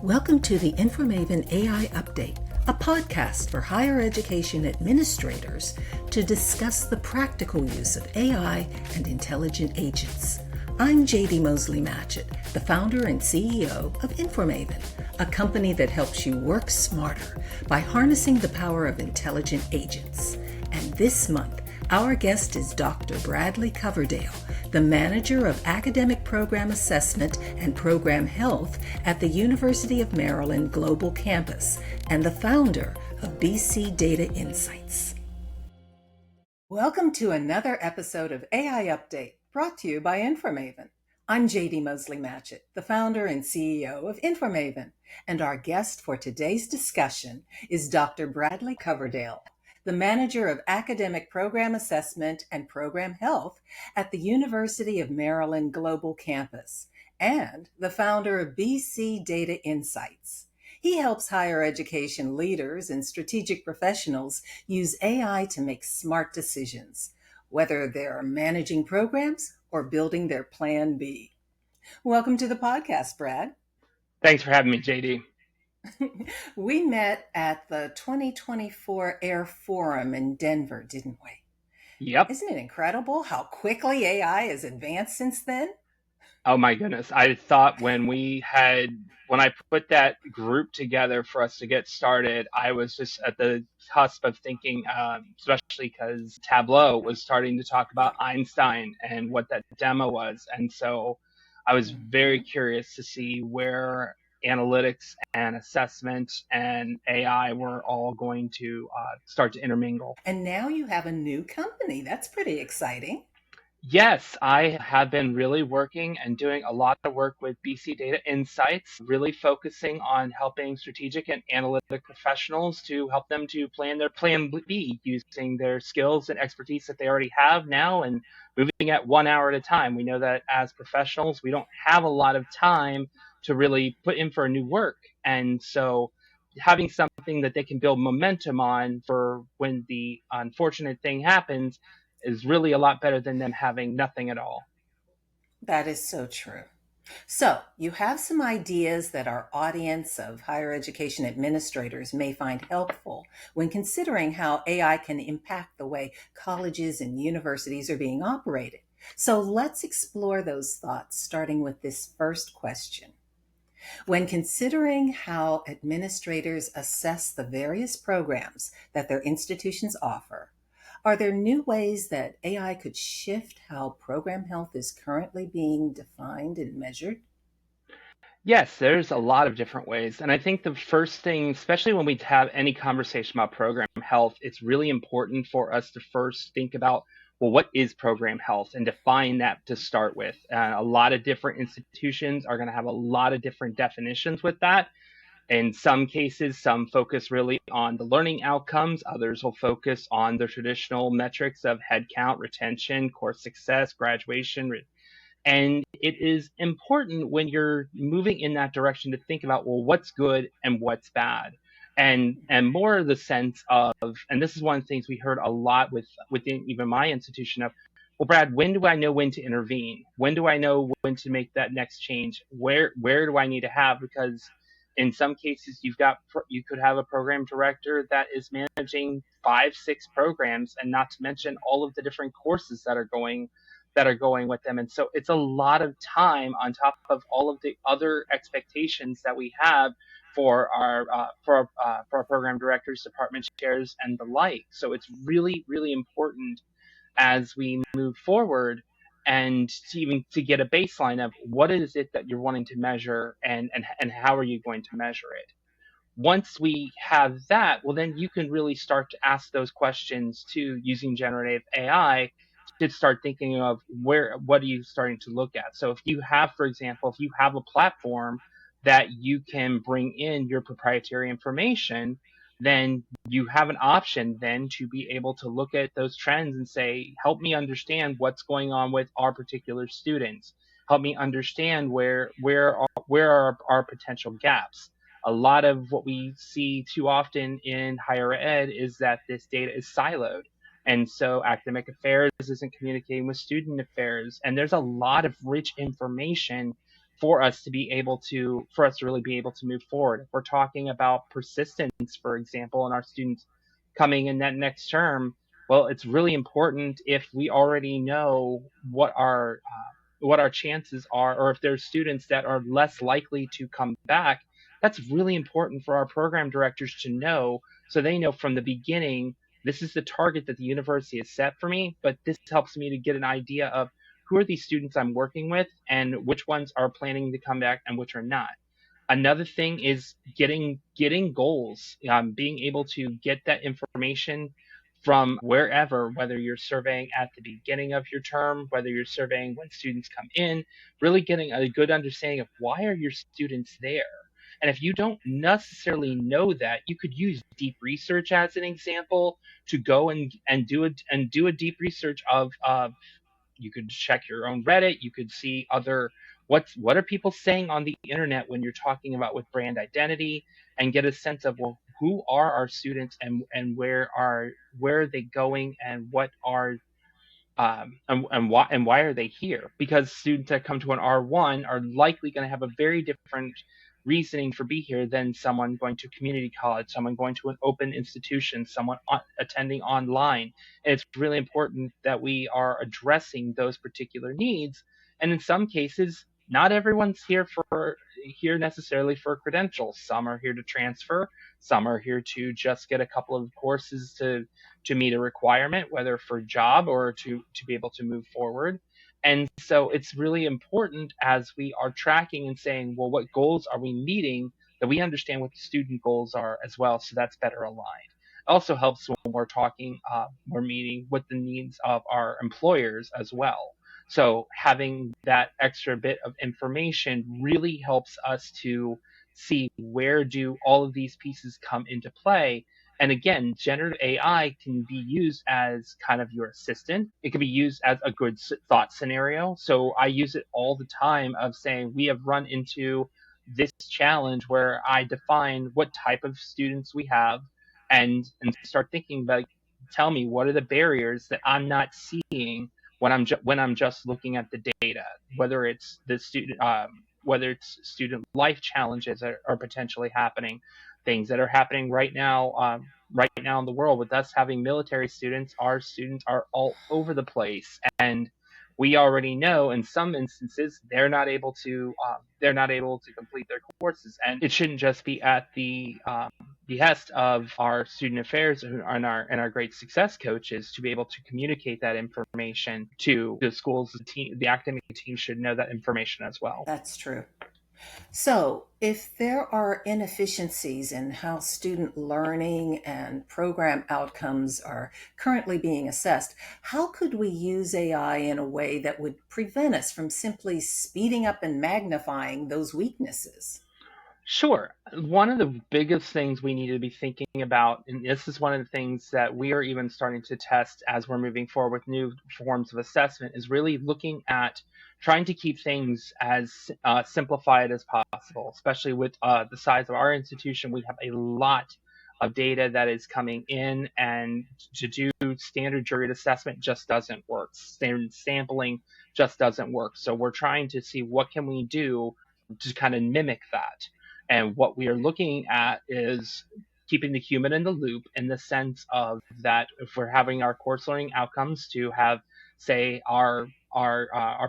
Welcome to the InforMaven AI Update, a podcast for higher education administrators to discuss the practical use of AI and intelligent agents. I'm Mosley-Matchett, the founder and CEO of InforMaven, a company that helps you work smarter by harnessing the power of intelligent agents. And this month, our guest is Dr. Bradley Coverdale, the Manager of Academic Program Assessment and Program Health at the University of Maryland Global Campus and the founder of BC Data Insights. Welcome to another episode of AI Update, brought to you by InforMaven. I'm Mosley-Matchett, the founder and CEO of InforMaven, and our guest for today's discussion is Dr. Bradley Coverdale, the Manager of Academic Program Assessment and Program Health at the University of Maryland Global Campus, and the founder of BC Data Insights. He helps higher education leaders and strategic professionals use AI to make smart decisions, whether they're managing programs or building their Plan B. Welcome to the podcast, Brad. Thanks for having me, JD. We met at the 2024 Air Forum in Denver, didn't we? Yep. Isn't it incredible how quickly AI has advanced since then? Oh my goodness. I thought when I put that group together for us to get started, I was just at the cusp of thinking, especially because Tableau was starting to talk about Einstein and what that demo was. And so I was very curious to see where analytics and assessment and AI were all going to start to intermingle. And now you have a new company. That's pretty exciting. Yes, I have been really working and doing a lot of work with BC Data Insights, really focusing on helping strategic and analytic professionals to help them to plan their Plan B using their skills and expertise that they already have now and moving at 1 hour at a time. We know that as professionals, we don't have a lot of time to really put in for new work. And so having something that they can build momentum on for when the unfortunate thing happens is really a lot better than them having nothing at all. That is so true. So you have some ideas that our audience of higher education administrators may find helpful when considering how AI can impact the way colleges and universities are being operated. So let's explore those thoughts, starting with this first question. When considering how administrators assess the various programs that their institutions offer, are there new ways that AI could shift how program health is currently being defined and measured? Yes, there's a lot of different ways. And I think the first thing, especially when we have any conversation about program health, it's really important for us to first think about, well, what is program health and define that to start with. And a lot of different institutions are going to have a lot of different definitions with that. In some cases, some focus really on the learning outcomes. Others will focus on the traditional metrics of headcount, retention, course success, graduation. And it is important when you're moving in that direction to think about, well, what's good and what's bad. And more the sense of, and this is one of the things we heard a lot within even my institution of, well, Brad, when do I know when to intervene? When do I know when to make that next change? Where do I need to have? Because in some cases, you could have a program director that is managing 5-6 programs, and not to mention all of the different courses that are going with them. And so it's a lot of time on top of all of the other expectations that we have for our program directors, department chairs, and the like. So it's really, really important as we move forward and to get a baseline of what is it that you're wanting to measure and how are you going to measure it. Once we have that, well, then you can really start to ask those questions too using generative AI to start thinking of what are you starting to look at. So if you have, for example, if you have a platform that you can bring in your proprietary information, then you have an option then to be able to look at those trends and say, help me understand what's going on with our particular students. Help me understand where are our potential gaps. A lot of what we see too often in higher ed is that this data is siloed. And so academic affairs isn't communicating with student affairs. And there's a lot of rich information for us to really be able to move forward. If we're talking about persistence, for example, and our students coming in that next term, well, it's really important if we already know what our chances are, or if there's students that are less likely to come back. That's really important for our program directors to know, so they know from the beginning, this is the target that the university has set for me, but this helps me to get an idea of who are these students I'm working with and which ones are planning to come back and which are not. Another thing is getting goals, being able to get that information from wherever, whether you're surveying at the beginning of your term, whether you're surveying when students come in, really getting a good understanding of why are your students there. And if you don't necessarily know that, you could use deep research as an example to go and do a deep research of you could check your own Reddit. You could see what are people saying on the internet when you're talking about with brand identity, and get a sense of, well, who are our students, and where are they going, and what are and why are they here? Because students that come to an R1 are likely going to have a very different reasoning for be here than someone going to community college, someone going to an open institution, someone attending online. And it's really important that we are addressing those particular needs. And in some cases, not everyone's here necessarily for credentials. Some are here to transfer. Some are here to just get a couple of courses to meet a requirement, whether for a job or to be able to move forward. And so it's really important as we are tracking and saying, well, what goals are we meeting, that we understand what the student goals are as well. So that's better aligned. It also helps when we're meeting with the needs of our employers as well. So having that extra bit of information really helps us to see where do all of these pieces come into play. And again, generative AI can be used as kind of your assistant. It can be used as a good thought scenario. So I use it all the time of saying, we have run into this challenge where I define what type of students we have, and start thinking about, tell me, what are the barriers that I'm not seeing when I'm just looking at the data, whether it's whether it's student life challenges that are potentially happening, things that are happening right now in the world. With us having military students, our students are all over the place, and we already know in some instances they're not able to complete their courses, and it shouldn't just be at the behest of our student affairs and our great success coaches to be able to communicate that information to the schools. The academic team should know that information as well. That's true. So, if there are inefficiencies in how student learning and program outcomes are currently being assessed, how could we use AI in a way that would prevent us from simply speeding up and magnifying those weaknesses? Sure. One of the biggest things we need to be thinking about, and this is one of the things that we are even starting to test as we're moving forward with new forms of assessment, is really looking at trying to keep things as simplified as possible, especially with the size of our institution. We have a lot of data that is coming in, and to do standard juried assessment just doesn't work. Standard sampling just doesn't work. So we're trying to see what can we do to kind of mimic that. And what we are looking at is keeping the human in the loop, in the sense of that if we're having our course learning outcomes, to have, say, our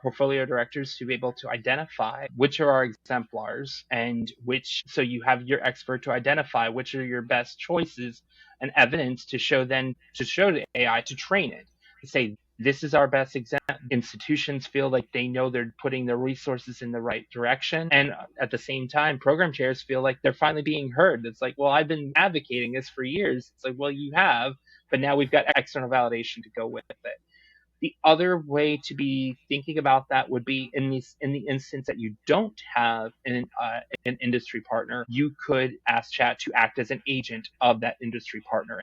portfolio directors to be able to identify which are our exemplars, and which, so you have your expert to identify which are your best choices and evidence to show to AI to train it, to say, this is our best example. Institutions feel like they know they're putting their resources in the right direction. And at the same time, program chairs feel like they're finally being heard. It's like, well, I've been advocating this for years. It's like, well, you have, but now we've got external validation to go with it. The other way to be thinking about that would be in the instance that you don't have an industry partner, you could ask Chat to act as an agent of that industry partner.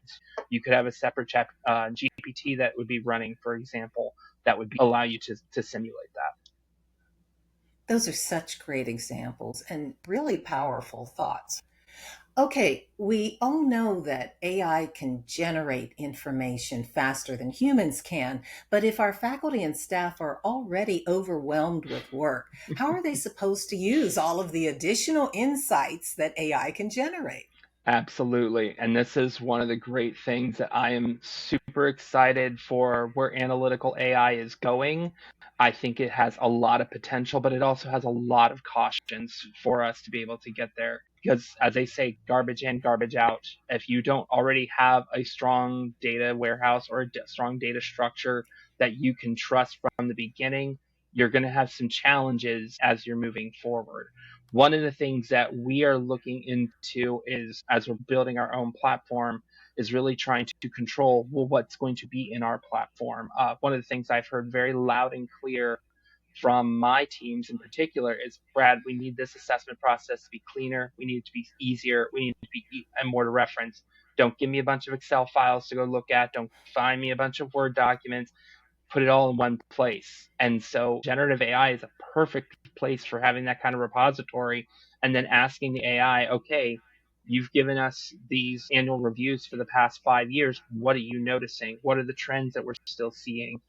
You could have a separate Chat GPT that would be running, for example, that would allow you to simulate that. Those are such great examples and really powerful thoughts. Okay, we all know that AI can generate information faster than humans can, but if our faculty and staff are already overwhelmed with work, how are they supposed to use all of the additional insights that AI can generate? Absolutely. And this is one of the great things that I am super excited for where analytical AI is going. I think it has a lot of potential, but it also has a lot of cautions for us to be able to get there. Because as they say, garbage in, garbage out. If you don't already have a strong data warehouse or a strong data structure that you can trust from the beginning, you're going to have some challenges as you're moving forward. One of the things that we are looking into is as we're building our own platform is really trying to control, well, what's going to be in our platform. One of the things I've heard very loud and clear from my teams in particular is, Brad, we need this assessment process to be cleaner, we need it to be easier, we need it to be and more to reference. Don't give me a bunch of Excel files to go look at, don't find me a bunch of Word documents, put it all in one place. And so generative AI is a perfect place for having that kind of repository, and then asking the AI, okay, you've given us these annual reviews for the past 5 years. What are you noticing? What are the trends that we're still seeing?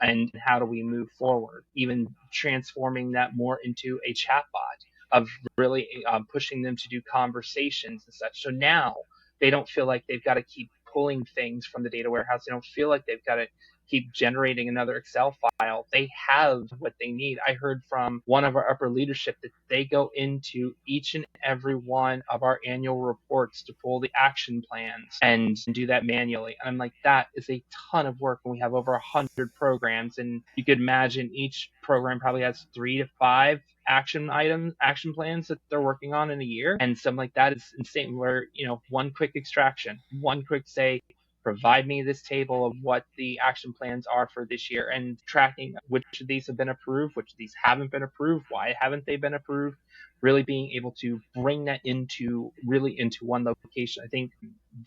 And how do we move forward? Even transforming that more into a chatbot of really pushing them to do conversations and such. So now they don't feel like they've got to keep pulling things from the data warehouse. They don't feel like they've got to keep generating another Excel file. They have what they need. I heard from one of our upper leadership that they go into each and every one of our annual reports to pull the action plans and do that manually. And I'm like, that is a ton of work when we have over 100 programs. And you could imagine each program probably has 3 to 5 action plans that they're working on in a year. And something like that is insane where, one quick extraction, one quick say, provide me this table of what the action plans are for this year and tracking which of these have been approved, which of these haven't been approved, why haven't they been approved, really being able to bring that into one location. I think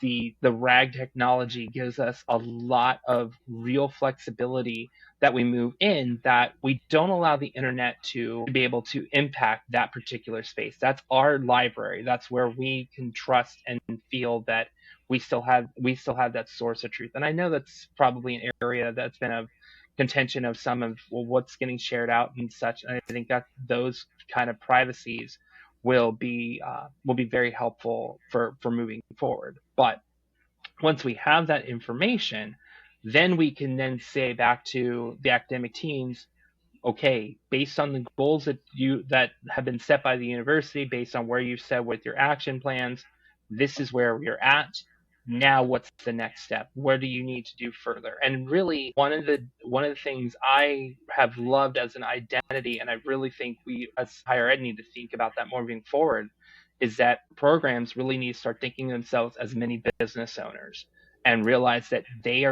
the RAG technology gives us a lot of real flexibility that we move in that we don't allow the internet to be able to impact that particular space. That's our library. That's where we can trust and feel that we still have that source of truth. And I know that's probably an area that's been of contention of some of, well, what's getting shared out and such. And I think that those kind of privacies will be very helpful for moving forward. But once we have that information, then we can then say back to the academic teams, okay, based on the goals that have been set by the university, based on where you set with your action plans, this is where we're at. Now what's the next step? What do you need to do further? And really one of the things I have loved as an identity, and I really think we as higher ed need to think about that moving forward, is that programs really need to start thinking themselves as mini business owners and realize that they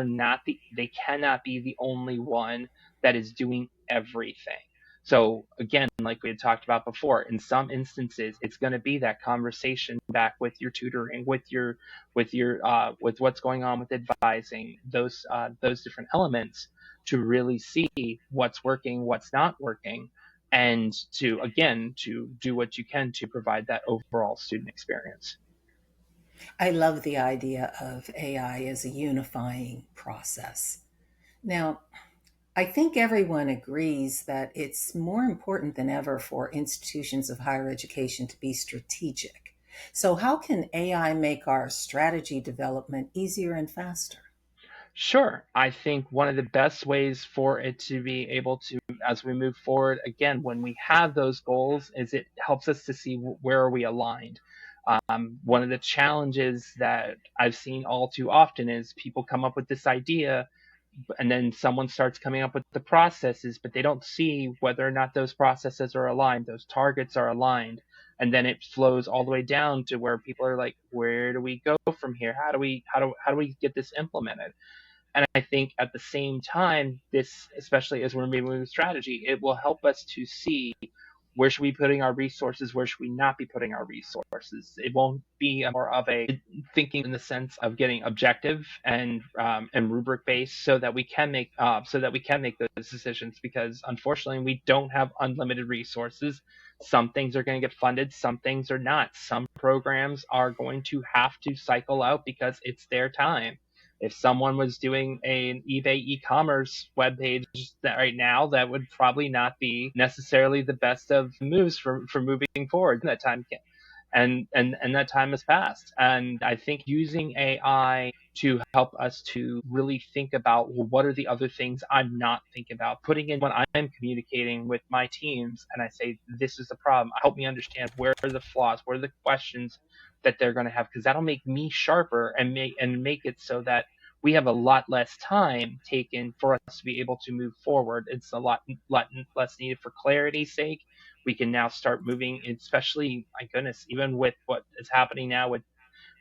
cannot be the only one that is doing everything. So again, like we had talked about before, in some instances, it's going to be that conversation back with your tutoring, with what's going on with advising, those different elements to really see what's working, what's not working, and to do what you can to provide that overall student experience. I love the idea of AI as a unifying process. Now, I think everyone agrees that it's more important than ever for institutions of higher education to be strategic. So, how can AI make our strategy development easier and faster? Sure. I think one of the best ways for it to be able to, as we move forward, again, when we have those goals, is it helps us to see where are we aligned. One of the challenges that I've seen all too often is people come up with this idea, and then someone starts coming up with the processes, but they don't see whether or not those processes are aligned, those targets are aligned. And then it flows all the way down to where people are like, where do we go from here? How do we get this implemented? And I think at the same time, this, especially as we're moving with strategy, it will help us to see where should we be putting our resources, where should we not be putting our resources. It won't be more of a thinking in the sense of getting objective and rubric based, so that we can make those decisions, because unfortunately we don't have unlimited resources. Some things are going to get funded, some things are not. Some programs are going to have to cycle out because it's their time. If someone was doing an eBay e-commerce webpage that right now, that would probably not be necessarily the best of moves for moving forward. That time and that time has passed. And I think using AI to help us to really think about, well, what are the other things I'm not thinking about, putting in when I'm communicating with my teams and I say, this is the problem. Help me understand where are the flaws, what are the questions that they're going to have, because that'll make me sharper and make it so that we have a lot less time taken for us to be able to move forward. It's a lot less needed for clarity's sake. We can now start moving, especially, my goodness, even with what is happening now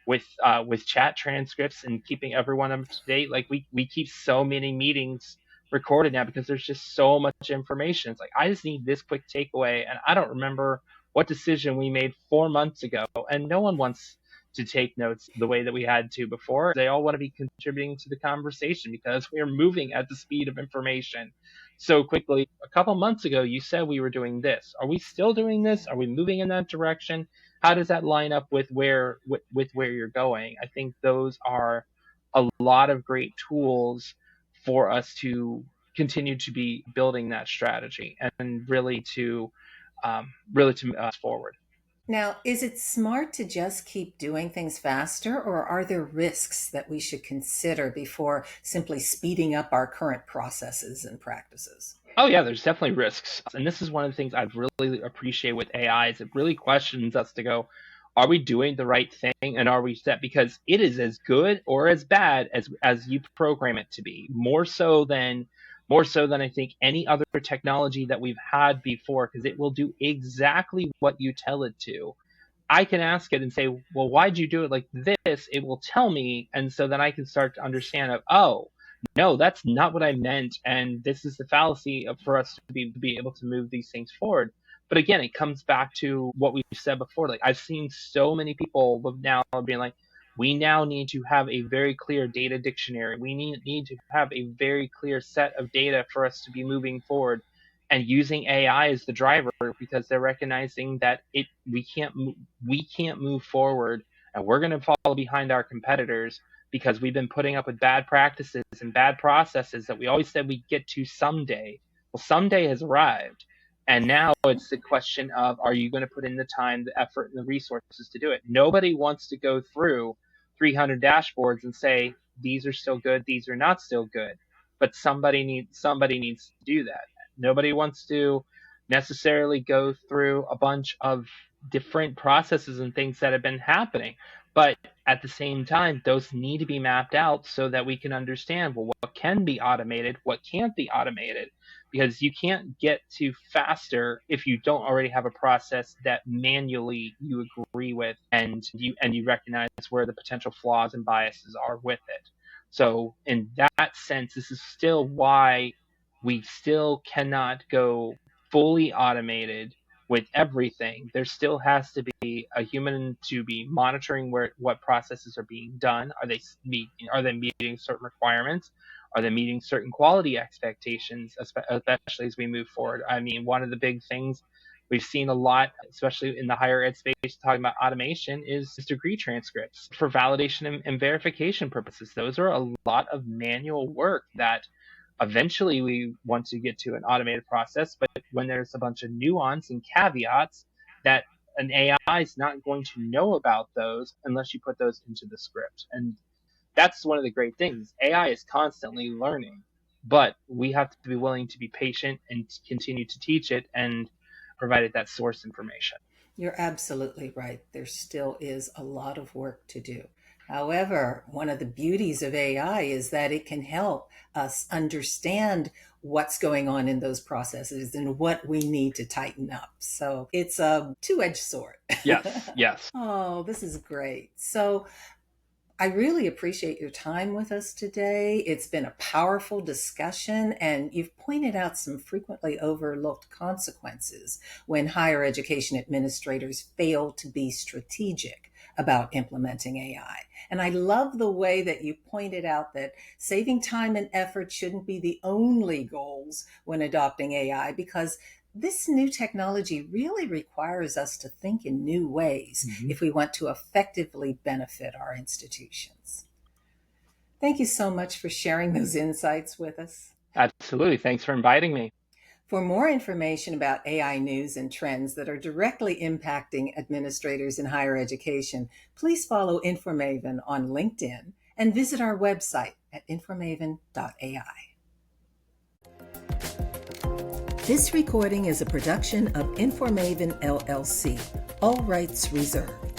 with chat transcripts and keeping everyone up to date. Like we keep so many meetings recorded now because there's just so much information. It's like, I just need this quick takeaway, and I don't remember what decision we made 4 months ago, and no one wants to take notes the way that we had to before. They all want to be contributing to the conversation because we are moving at the speed of information so quickly. A couple months ago, you said we were doing this. Are we still doing this? Are we moving in that direction? How does that line up with where you're going? I think those are a lot of great tools for us to continue to be building that strategy and really to move us forward. Now, is it smart to just keep doing things faster, or are there risks that we should consider before simply speeding up our current processes and practices? Oh yeah, there's definitely risks. And this is one of the things I really appreciate with AI is it really questions us to go, are we doing the right thing, and are we set? Because it is as good or as bad as you program it to be. More so than I think any other technology that we've had before, because it will do exactly what you tell it to. I can ask it and say, well, why'd you do it like this? It will tell me. And so then I can start to understand of, oh, no, that's not what I meant. And this is the fallacy for us to be able to move these things forward. But again, it comes back to what we've said before. Like, I've seen so many people now being like, we now need to have a very clear data dictionary. We need to have a very clear set of data for us to be moving forward, and using AI as the driver, because they're recognizing that we can't move forward, and we're going to fall behind our competitors because we've been putting up with bad practices and bad processes that we always said we'd get to someday. Well, someday has arrived. And now it's the question of, are you going to put in the time, the effort, and the resources to do it? Nobody wants to go through 300 dashboards and say, these are still good, these are not still good. But somebody needs to do that. Nobody wants to necessarily go through a bunch of different processes and things that have been happening. But at the same time, those need to be mapped out so that we can understand, well, what can be automated, what can't be automated, because you can't get to faster if you don't already have a process that manually you agree with, and you recognize where the potential flaws and biases are with it. So in that sense, this is still why we still cannot go fully automated with everything. There still has to be a human to be monitoring what processes are being done. Are they meeting certain requirements? Are they meeting certain quality expectations, especially as we move forward? I mean, one of the big things we've seen a lot, especially in the higher ed space, talking about automation, is degree transcripts for validation and verification purposes. Those are a lot of manual work that eventually we want to get to an automated process, but when there's a bunch of nuance and caveats that an AI is not going to know about those unless you put those into the script. And that's one of the great things. AI is constantly learning, but we have to be willing to be patient and continue to teach it and provide it that source information. You're absolutely right. There still is a lot of work to do. However, one of the beauties of AI is that it can help us understand what's going on in those processes and what we need to tighten up. So it's a two-edged sword. Yes, yes. Oh, this is great. So I really appreciate your time with us today. It's been a powerful discussion, and you've pointed out some frequently overlooked consequences when higher education administrators fail to be strategic about implementing AI. And I love the way that you pointed out that saving time and effort shouldn't be the only goals when adopting AI, because this new technology really requires us to think in new ways if we want to effectively benefit our institutions. Thank you so much for sharing those insights with us. Absolutely. Thanks for inviting me. For more information about AI news and trends that are directly impacting administrators in higher education, please follow InforMaven on LinkedIn and visit our website at InforMaven.ai. This recording is a production of InforMaven LLC, all rights reserved.